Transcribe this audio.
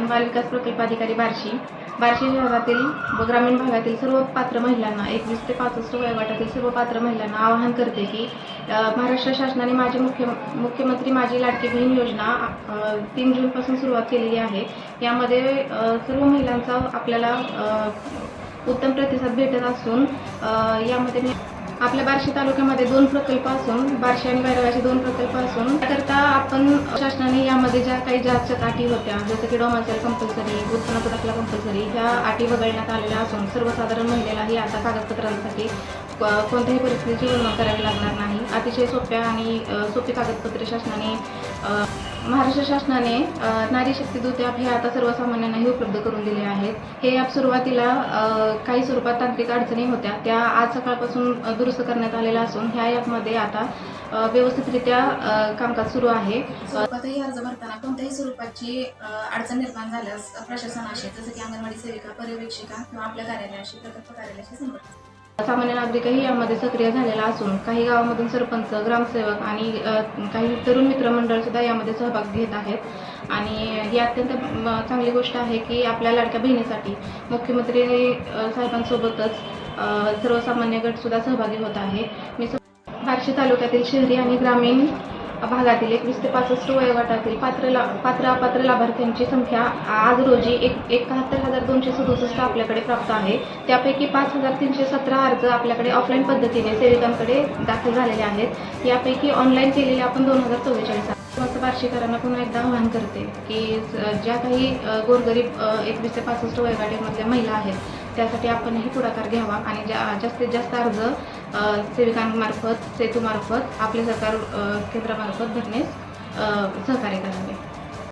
आपण बाल विकास प्रकल्प अधिकारी बार्शी शहरातील व ग्रामीण भागातील सर्व पात्र महिलांना 21 ते 65 वयोगटातील सर्व पात्र महिलांना आवाहन करते की महाराष्ट्र शासनाने मुख्यमंत्री माझी लाडकी बहीण योजना 3 जूनपासून सुरुवात केलेली आहे। यामध्ये सर्व महिलांचा आपल्याला उत्तम प्रतिसाद भेटत असून यामध्ये आपल्या बार्शी तालुक्यामध्ये 2 प्रकल्प असून बार्शी आणि वैरागाचे 2 प्रकल्प असून त्याकरता आपण शासनाने यामध्ये ज्या काही जास्त अटी होत्या जसं की डोमेसाईल कंपल्सरी, उत्पन्न दाखला कंपल्सरी ह्या अटी वगळण्यात आलेल्या असून सर्वसाधारण महिलेलाही आता कागदपत्रांसाठी कोणत्याही परिस्थितीची उल्लंघन करावी लागणार नाही। अतिशय सोप्या आणि सोपी कागदपत्रे महाराष्ट्र शासनाने नारी शक्ती दूत ॲप हे आता सर्वसामान्यांनाही उपलब्ध करून दिले आहेत। हे ॲप सुरुवातीला काही स्वरूपात तांत्रिक अडचणी होत्या, त्या आज सकाळपासून दुरुस्त करण्यात आलेला असून ह्या ॲपमध्ये आता व्यवस्थितरित्या कामकाज सुरू आहे। स्वतःही अर्ज भरताना कोणत्याही स्वरूपाची अडचण निर्माण झाल्यास प्रशासनाशी जसं की अंगणवाडी सेविका, पर्यवेक्षिका किंवा आपल्या कार्यालयाशी, प्रकल्प कार्यालयाशी संपर्क सामान्य नागरिकही यामध्ये सक्रिय झालेला असून काही गावामधून सरपंच, ग्रामसेवक आणि काही तरुण मित्रमंडळ सुद्धा यामध्ये सहभाग घेत आहेत आणि ही अत्यंत चांगली गोष्ट आहे की आपल्या लाडक्या बहिणीसाठी मुख्यमंत्री साहेबांसोबतच सर्वसामान्य गट सुद्धा सहभागी होत आहे। बार्शी तालुक्यातील शहरी आणि ग्रामीण भागातील 21 ते 65 वयोगटातील अपात्र लाभार्थ्यांची संख्या आज रोजी 71,267 आपल्याकडे प्राप्त आहे। त्यापैकी 5,317 अर्ज आपल्याकडे ऑफलाईन पद्धतीने सेविकांकडे दाखल झालेले आहेत। यापैकी ऑनलाईन केलेले आपण 2044 मस्त बार्शीकरांना पुन्हा एकदा आवाहन करते की ज्या काही गोरगरीब 21 ते 65 वयोगटामधल्या महिला आहेत त्यासाठी आपणही पुढाकार घ्यावा आणि जास्तीत जास्त अर्ज सेविकांमार्फत, सेतूमार्फत, आपले सरकार केंद्रामार्फत भरण्यास सहकार्य करावे।